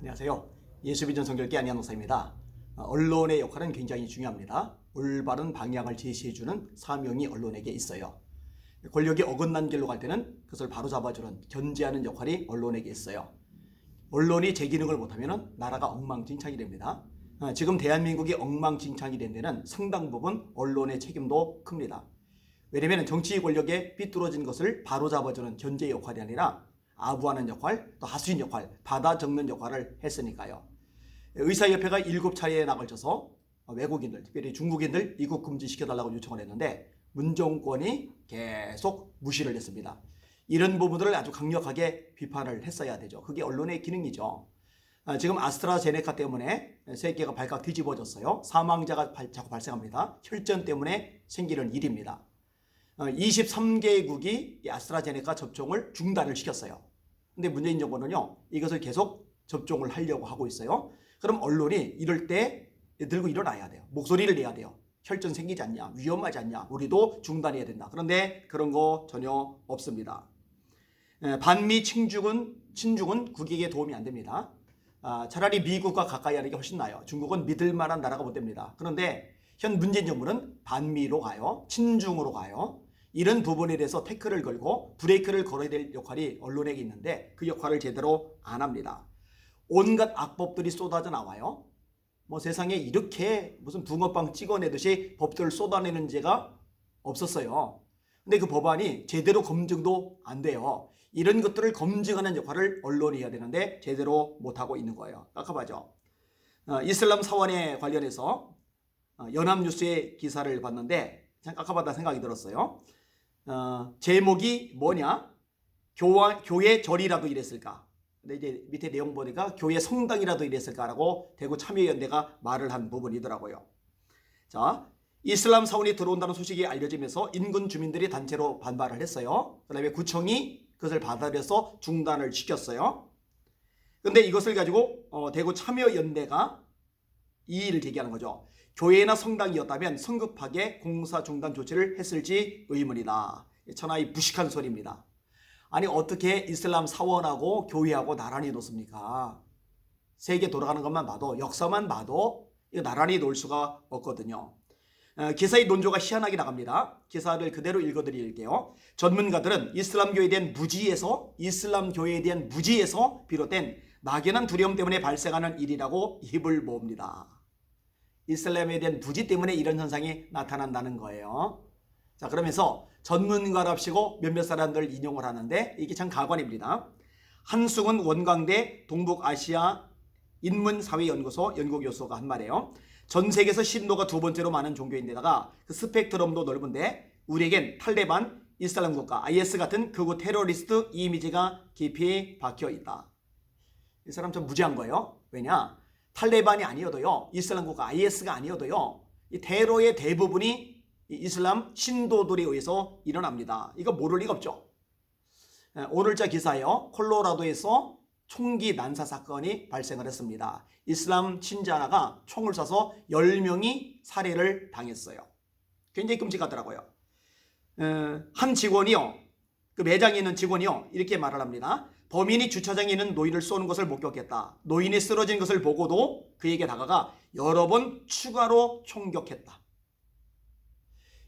안녕하세요. 예수비전 성결교 안희한 목사입니다. 언론의 역할은 굉장히 중요합니다. 올바른 방향을 제시해주는 사명이 언론에게 있어요. 권력이 어긋난 길로 갈 때는 그것을 바로잡아주는 견제하는 역할이 언론에게 있어요. 언론이 제 기능을 못하면 나라가 엉망진창이 됩니다. 지금 대한민국이 엉망진창이 된 데는 상당 부분 언론의 책임도 큽니다. 왜냐하면 정치 권력에 삐뚤어진 것을 바로잡아주는 견제 역할이 아니라 아부하는 역할, 또 하수인 역할, 받아 적는 역할을 했으니까요. 의사협회가 7차례에 낙을 쳐서 외국인들, 특별히 중국인들 입국 금지시켜달라고 요청을 했는데 문정권이 계속 무시를 했습니다. 이런 부분들을 아주 강력하게 비판을 했어야 되죠. 그게 언론의 기능이죠. 지금 아스트라제네카 때문에 세계가 발칵 뒤집어졌어요. 사망자가 자꾸 발생합니다. 혈전 때문에 생기는 일입니다. 23개국이 아스트라제네카 접종을 중단을 시켰어요. 근데 문재인 정부는요, 이것을 계속 접종을 하려고 하고 있어요. 그럼 언론이 이럴 때 들고 일어나야 돼요. 목소리를 내야 돼요. 혈전 생기지 않냐, 위험하지 않냐, 우리도 중단해야 된다. 그런데 그런 거 전혀 없습니다. 반미 친중은 국익에 도움이 안 됩니다. 차라리 미국과 가까이 하는 게 훨씬 나아요. 중국은 믿을 만한 나라가 못 됩니다. 그런데 현 문재인 정부는 반미로 가요. 친중으로 가요. 이런 부분에 대해서 태클을 걸고 브레이크를 걸어야 될 역할이 언론에게 있는데 그 역할을 제대로 안 합니다. 온갖 악법들이 쏟아져 나와요. 세상에 이렇게 무슨 붕어빵 찍어내듯이 법들을 쏟아내는 죄가 없었어요. 근데 그 법안이 제대로 검증도 안 돼요. 이런 것들을 검증하는 역할을 언론이 해야 되는데 제대로 못하고 있는 거예요. 깝깝하죠. 이슬람 사원에 관련해서 연합뉴스의 기사를 봤는데 참 깝깝하다 생각이 들었어요. 제목이 뭐냐? 교회 절이라도 이랬을까? 근데 이제 밑에 내용 보니까 교회 성당이라도 이랬을까라고 대구 참여연대가 말을 한 부분이더라고요. 자, 이슬람 사원이 들어온다는 소식이 알려지면서 인근 주민들이 단체로 반발을 했어요. 그 다음에 구청이 그것을 받아들여서 중단을 시켰어요. 근데 이것을 가지고 대구 참여연대가 이의를 제기하는 거죠. 교회나 성당이었다면 성급하게 공사 중단 조치를 했을지 의문이다. 천하의 무식한 소리입니다. 아니 어떻게 이슬람 사원하고 교회하고 나란히 놓습니까? 세계 돌아가는 것만 봐도 역사만 봐도 이거 나란히 놓을 수가 없거든요. 기사의 논조가 희한하게 나갑니다. 기사를 그대로 읽어드릴게요. 전문가들은 이슬람교에 대한 무지에서 비롯된 막연한 두려움 때문에 발생하는 일이라고 입을 모읍니다. 이슬람에 대한 무지 때문에 이런 현상이 나타난다는 거예요. 자, 그러면서 전문가랍시고 몇몇 사람들 인용을 하는데 이게 참 가관입니다. 한승훈 원광대 동북아시아 인문사회연구소 연구교수가 한 말이에요. 전 세계에서 신도가 두 번째로 많은 종교인데다가 그 스펙트럼도 넓은데 우리에겐 탈레반, 이슬람 국가, IS 같은 극우 테러리스트 이미지가 깊이 박혀 있다. 이 사람 좀 무지한 거예요. 왜냐? 탈레반이 아니어도요, 이슬람 국가 IS가 아니어도요, 이 테러의 대부분이 이슬람 신도들에 의해서 일어납니다. 이거 모를 리가 없죠. 오늘자 기사에요. 콜로라도에서 총기 난사 사건이 발생을 했습니다. 이슬람 신자 하나가 총을 쏴서 10명이 살해를 당했어요. 굉장히 끔찍하더라고요. 한 직원이요, 그 매장에 있는 직원이요, 이렇게 말을 합니다. 범인이 주차장에 있는 노인을 쏘는 것을 목격했다. 노인이 쓰러진 것을 보고도 그에게 다가가 여러 번 추가로 총격했다.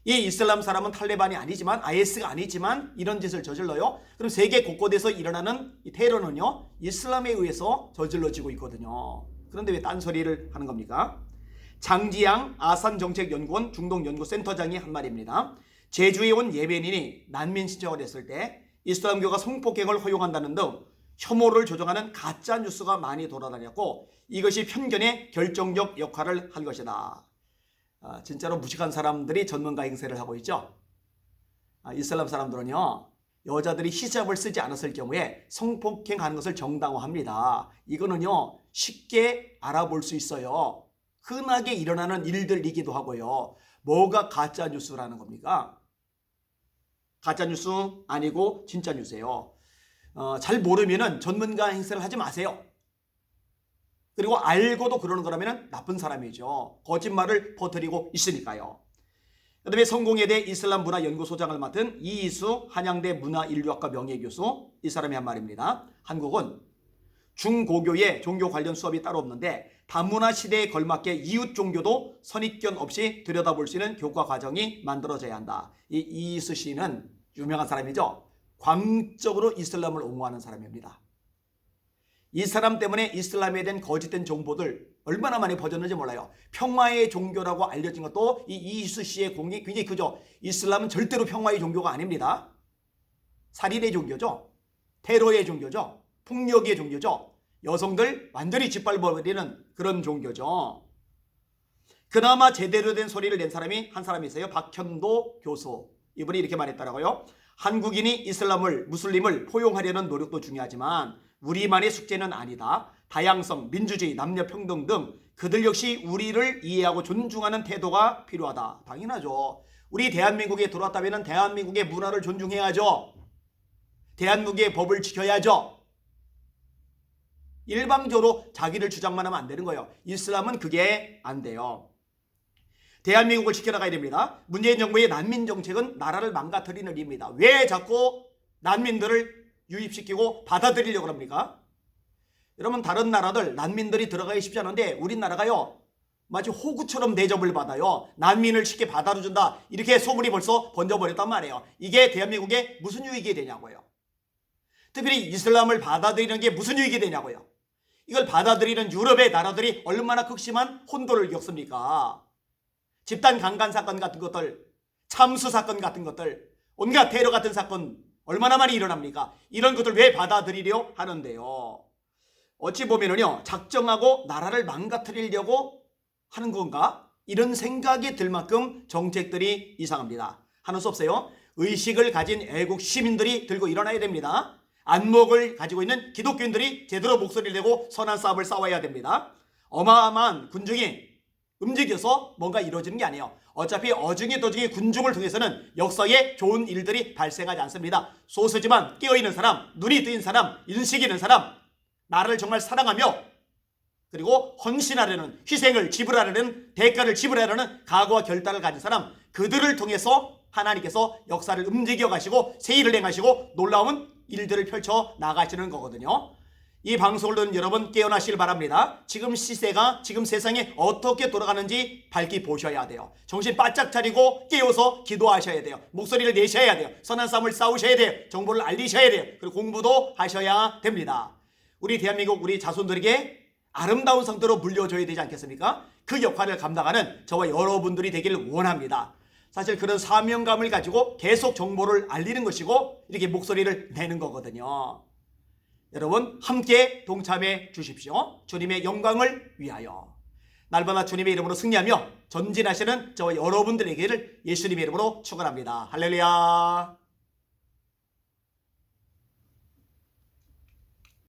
이 이슬람 사람은 탈레반이 아니지만 IS가 아니지만 이런 짓을 저질러요. 그럼 세계 곳곳에서 일어나는 이 테러는요, 이슬람에 의해서 저질러지고 있거든요. 그런데 왜 딴소리를 하는 겁니까? 장지양 아산정책연구원 중동연구센터장이 한 말입니다. 제주에 온 예멘인이 난민 신청을 했을 때 이슬람교가 성폭행을 허용한다는 등 혐오를 조장하는 가짜 뉴스가 많이 돌아다녔고 이것이 편견의 결정적 역할을 한 것이다. 진짜로 무식한 사람들이 전문가 행세를 하고 있죠. 이슬람 사람들은요, 여자들이 히잡을 쓰지 않았을 경우에 성폭행하는 것을 정당화합니다. 이거는요, 쉽게 알아볼 수 있어요. 흔하게 일어나는 일들이기도 하고요. 뭐가 가짜 뉴스라는 겁니까? 가짜 뉴스 아니고 진짜 뉴스예요. 잘 모르면은 전문가 행세를 하지 마세요. 그리고 알고도 그러는 거라면 나쁜 사람이죠. 거짓말을 퍼뜨리고 있으니까요. 그 다음에 성공회대 이슬람 문화 연구소장을 맡은 이희수 한양대 문화인류학과 명예교수, 이 사람이 한 말입니다. 한국은 중고교에 종교 관련 수업이 따로 없는데 다문화 시대에 걸맞게 이웃 종교도 선입견 없이 들여다볼 수 있는 교과 과정이 만들어져야 한다. 이 이이스 씨는 유명한 사람이죠. 광적으로 이슬람을 옹호하는 사람입니다. 이 사람 때문에 이슬람에 대한 거짓된 정보들 얼마나 많이 퍼졌는지 몰라요. 평화의 종교라고 알려진 것도 이 이이스 씨의 공이 굉장히 크죠. 이슬람은 절대로 평화의 종교가 아닙니다. 살인의 종교죠. 테러의 종교죠. 폭력의 종교죠. 여성들 완전히 짓밟아버리는 그런 종교죠. 그나마 제대로 된 소리를 낸 사람이 한 사람이 있어요. 박현도 교수. 이분이 이렇게 말했더라고요. 한국인이 이슬람을 무슬림을 포용하려는 노력도 중요하지만 우리만의 숙제는 아니다. 다양성, 민주주의, 남녀평등 등 그들 역시 우리를 이해하고 존중하는 태도가 필요하다. 당연하죠. 우리 대한민국에 들어왔다면 대한민국의 문화를 존중해야죠. 대한민국의 법을 지켜야죠. 일방적으로 자기를 주장만 하면 안 되는 거예요. 이슬람은 그게 안 돼요. 대한민국을 지켜나가야 됩니다. 문재인 정부의 난민 정책은 나라를 망가뜨리는 일입니다. 왜 자꾸 난민들을 유입시키고 받아들이려고 합니까? 여러분, 다른 나라들 난민들이 들어가기 쉽지 않은데 우리나라가요 마치 호구처럼 대접을 받아요. 난민을 쉽게 받아준다 이렇게 소문이 벌써 번져버렸단 말이에요. 이게 대한민국에 무슨 유익이 되냐고요. 특별히 이슬람을 받아들이는 게 무슨 유익이 되냐고요. 이걸 받아들이는 유럽의 나라들이 얼마나 극심한 혼돈을 겪습니까? 집단 강간 사건 같은 것들, 참수 사건 같은 것들, 온갖 테러 같은 사건 얼마나 많이 일어납니까? 이런 것들 왜 받아들이려 하는데요. 어찌 보면은요, 작정하고 나라를 망가뜨리려고 하는 건가? 이런 생각이 들 만큼 정책들이 이상합니다. 하는 수 없어요. 의식을 가진 애국 시민들이 들고 일어나야 됩니다. 안목을 가지고 있는 기독교인들이 제대로 목소리를 내고 선한 싸움을 싸워야 됩니다. 어마어마한 군중이 움직여서 뭔가 이루어지는 게 아니에요. 어차피 어중이 도중이 군중을 통해서는 역사에 좋은 일들이 발생하지 않습니다. 소수지만 깨어있는 사람, 눈이 뜨인 사람, 인식 있는 사람, 나라를 정말 사랑하며 그리고 헌신하려는, 희생을 지불하려는, 대가를 지불하려는 각오와 결단을 가진 사람, 그들을 통해서 하나님께서 역사를 움직여 가시고 세일을 행하시고 놀라운 일들을 펼쳐 나가시는 거거든요. 이 방송을 듣는 여러분 깨어나시길 바랍니다. 지금 시세가 지금 세상에 어떻게 돌아가는지 밝히 보셔야 돼요. 정신 바짝 차리고 깨어서 기도하셔야 돼요. 목소리를 내셔야 돼요. 선한 싸움을 싸우셔야 돼요. 정보를 알리셔야 돼요. 그리고 공부도 하셔야 됩니다. 우리 대한민국 우리 자손들에게 아름다운 상태로 물려줘야 되지 않겠습니까? 그 역할을 감당하는 저와 여러분들이 되기를 원합니다. 사실 그런 사명감을 가지고 계속 정보를 알리는 것이고 이렇게 목소리를 내는 거거든요. 여러분 함께 동참해 주십시오. 주님의 영광을 위하여. 날마다 주님의 이름으로 승리하며 전진하시는 저와 여러분들에게를 예수님의 이름으로 축원합니다. 할렐루야.